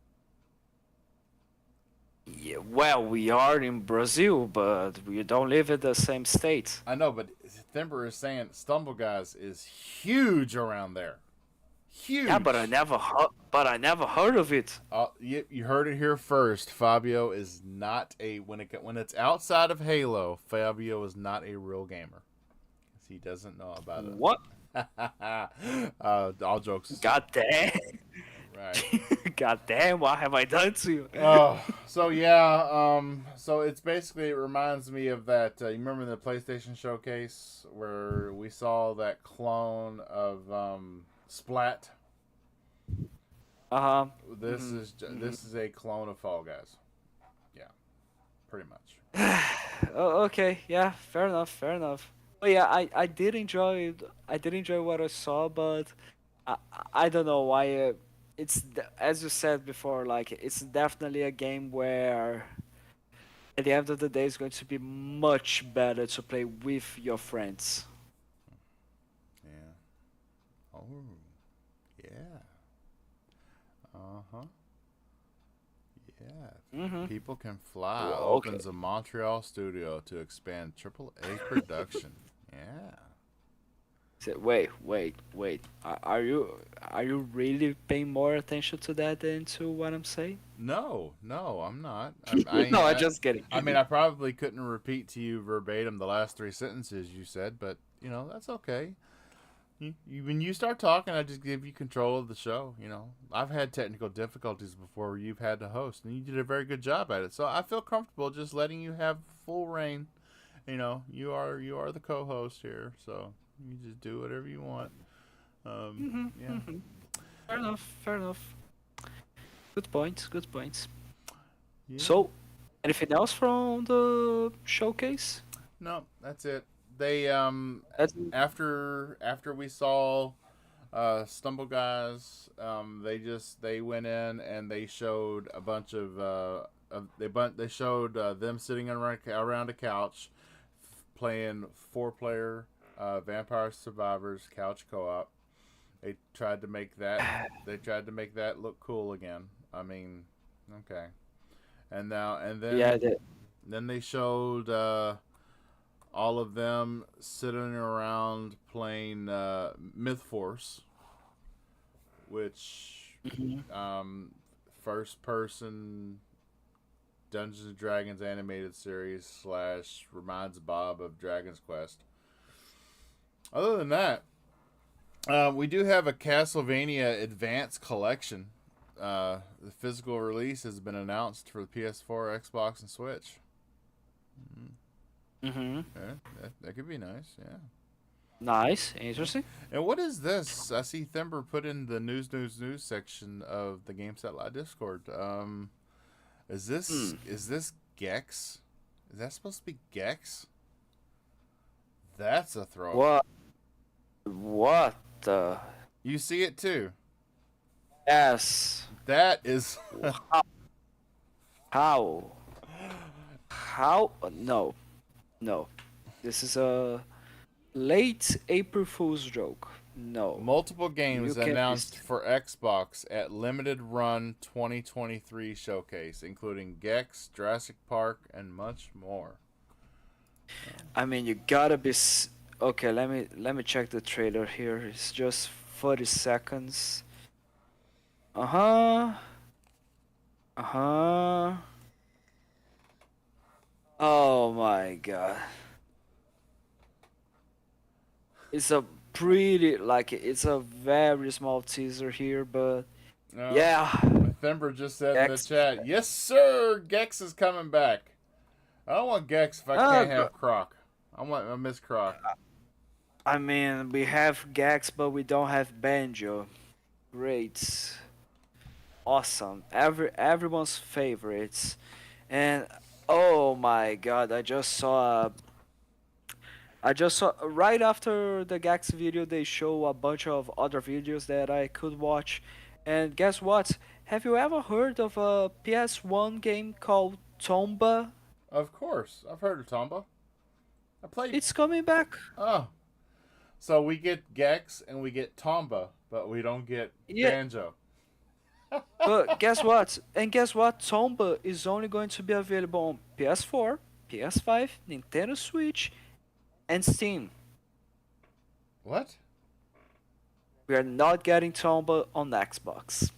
Yeah, well, we are in Brazil, but we don't live in the same state. I know, but Thember is saying Stumble Guys is huge around there. Yeah, but Huge. I never heard of it. You heard it here first. Fabio is not a when it's outside of Halo. Fabio is not a real gamer. He doesn't know about What? it. All jokes aside, God damn. right? God damn, what have I done to you? Oh, so yeah. So it's basically it reminds me of that. You remember the PlayStation Showcase where we saw that clone of Splat. Uh-huh. This is a clone of Fall Guys. Yeah, pretty much. Oh, okay, yeah, fair enough, fair enough. But yeah, I did enjoy what I saw, but I I don't know why as you said before, like it's definitely a game where at the end of the day it's going to be much better to play with your friends. Yeah. Oh, yeah. Uh huh. Yeah. Mm-hmm. People Can Fly Well, okay. opens a Montreal studio to expand AAA production. Yeah. Wait. Are you really paying more attention to that than to what I'm saying? No, no, I'm not. No, I'm just kidding. I mean, I probably couldn't repeat to you verbatim the last three sentences you said, but that's okay. When you start talking, I just give you control of the show. I've had technical difficulties before where you've had to host, and you did a very good job at it. So I feel comfortable just letting you have full reign. You are the co-host here, so you just do whatever you want. Mm-hmm, Yeah, mm-hmm. Fair enough, fair enough. Good points, good points. yeah. So, anything else from the showcase? No, that's it. They That's after we saw Stumble Guys, they went in and they showed a bunch they showed them sitting around a couch playing 4-player Vampire Survivors couch co-op, They tried to make that. They tried to make that look cool again. I mean, okay. And now and Yeah, then they showed all of them sitting around playing Myth Force, which mhm. um, first person Dungeons and Dragons animated series slash reminds Bob of Dragon's Quest. Other than that, we do have a Castlevania Advance Collection. The physical release has been announced for the PS4, Xbox, and Switch. Mhm. Yeah, that could be nice. Yeah. Nice, Yeah. interesting. And what is this? I see Thember put in the news section of the GameSet Live Discord. Hmm. Is this Gex? Is that supposed to be Gex? That's a throw. What? What the? You see it too. Yes. That is. How? How? How? No. No. This is a late April Fool's joke. No. Multiple You games can't be. announced for Xbox at Limited Run 2023 showcase, including Gex, Jurassic Park, and much more. I mean, you gotta be. Okay, let me check the trailer here. It's just 40 seconds. Uh huh. Uh huh. Oh my god. It's a pretty like it's a very small teaser here, but No, yeah. Thember just said in the X. chat, "Yes, sir, Gex is coming back." I don't want Gex if I can't But have Croc. I want a Miss Croc. I mean, we have Gax, but we don't have Banjo. Great, awesome. Everyone's favorites, and oh my god, I just saw right after the Gax video, they show a bunch of other videos that I could watch. And guess what? Have you ever heard of a PS1 game called Tomba? Of course, I've heard of Tomba. I played. It's coming back. Oh, so we get Gex and we get Tomba, but we don't get Yeah, Banjo. but guess what? And guess what? Tomba is only going to be available on PS4, PS5, Nintendo Switch, and Steam. What? We are not getting Tomba on Xbox.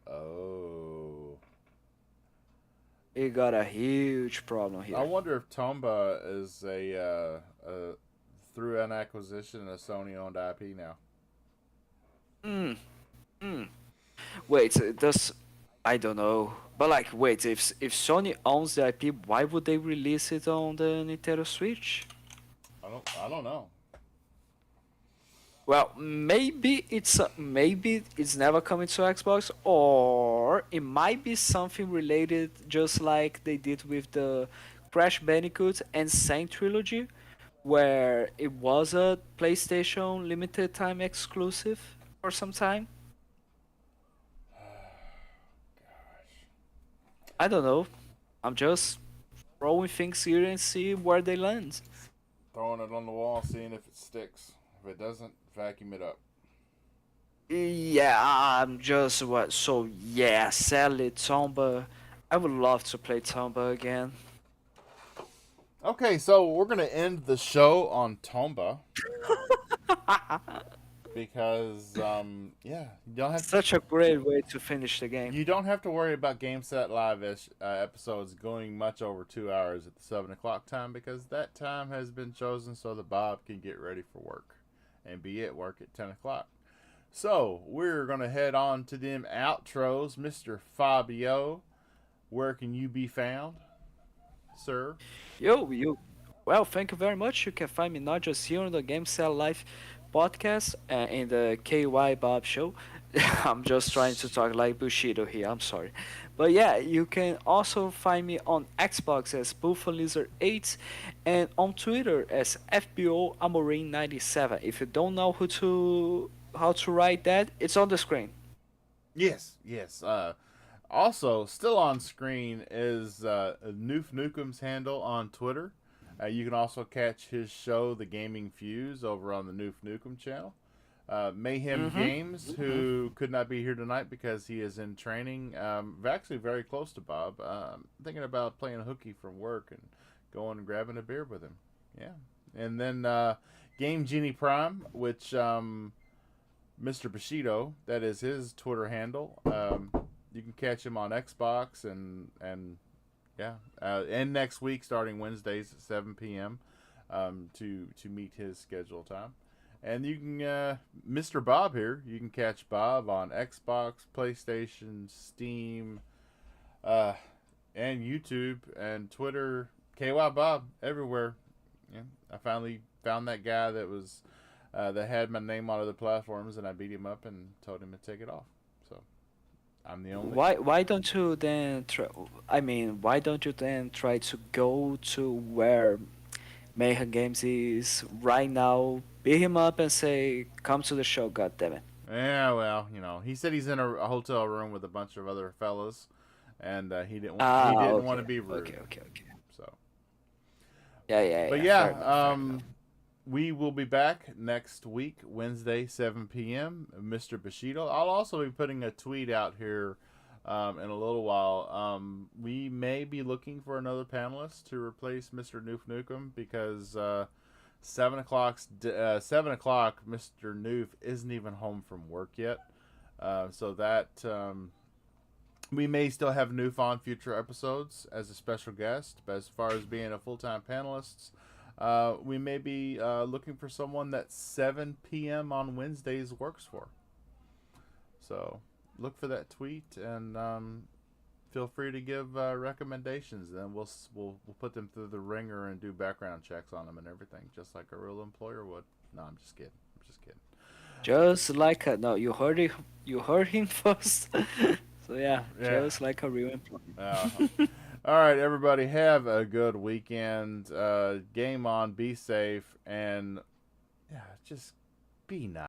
Oh. We got a huge problem I here. wonder if Tomba is through an acquisition a Sony owned IP now. Hmm. Hmm. Wait, does I don't know. But like, wait, if Sony owns the IP, why would they release it on the Nintendo Switch? I don't know. Well, maybe it's never coming to Xbox, or it might be something related, just like they did with the Crash Bandicoot and Saint trilogy, where it was a PlayStation limited time exclusive for some time. I don't know. I'm just throwing things here and see where they land. Throwing it on the wall, seeing if it sticks. If it doesn't, vacuum it up. Yeah, I'm just what. So yeah, sadly, Tomba. I would love to play Tomba again. Okay, so we're gonna end the show on Tomba because yeah, Such a great way to finish the game. you don't have to worry about Game Set Live episodes going much over 2 hours at the 7 o'clock time because that time has been chosen so that Bob can get ready for work and be at work at 10 o'clock. So we're gonna head on to them outros, Mr. Fabio. Where can you be found, sir? Yo. Well, thank you very much. You can find me not just here on the Game Cell Life podcast in the KY Bob show. I'm just trying to talk like Bushido here. I'm sorry. But yeah, you can also find me on Xbox as BuffaloLizard8 and on Twitter as FBO Amorin97. If you don't know how to write that, it's on the screen. Yes, yes. Also, still on screen is Noof Nukem's handle on Twitter. You can also catch his show, The Gaming Fuse, over on the Noof Nukem channel. Mayhem Mm-hmm. Games, Mm-hmm. who could not be here tonight because he is in training. Actually, very close to Bob. Thinking about playing hooky from work and going and grabbing a beer with him. Yeah, and then Game Genie Prime, which Mr. Bushido, that is his Twitter handle. You can catch him on Xbox and yeah, and next week starting Wednesdays at 7 p.m. To meet his schedule time. And you can, Mr. Bob here, you can catch Bob on Xbox, PlayStation, Steam, uh, and YouTube and Twitter. KY Bob everywhere. Yeah, I finally found that guy that had my name on other platforms, and I beat him up and told him to take it off. So I'm the only. Why don't you then try, I mean, why don't you then try to go to where Mayhem Games is right now, beat him up and say, "Come to the show, God damn it." Yeah, well, he said he's in a hotel room with a bunch of other fellas, and he Ah, didn't want to okay, be rude. okay, okay, okay. So, Yeah, yeah, but yeah. Fair enough, yeah, fair enough. we will be back next week, Wednesday, 7 p.m. Mr. Bushido. I'll also be putting a tweet out here in a little while. We may be looking for another panelist to replace Mr. Noof Nukem because 7 o'clock, Mr. Noof isn't even home from work yet. So that we may still have Noof on future episodes as a special guest, but as far as being a full time panelist, we may be looking for someone that 7 p.m. on Wednesdays works for. So look for that tweet and feel free to give recommendations. Then we'll put them through the ringer and do background checks on them and everything, just like a real employer would. No, I'm just kidding. I'm just kidding. Just like a, no, you heard him first. So yeah, Yeah. just like a real employee. Uh, all right, everybody, have a good weekend. Game on, be safe, and yeah, just be nice.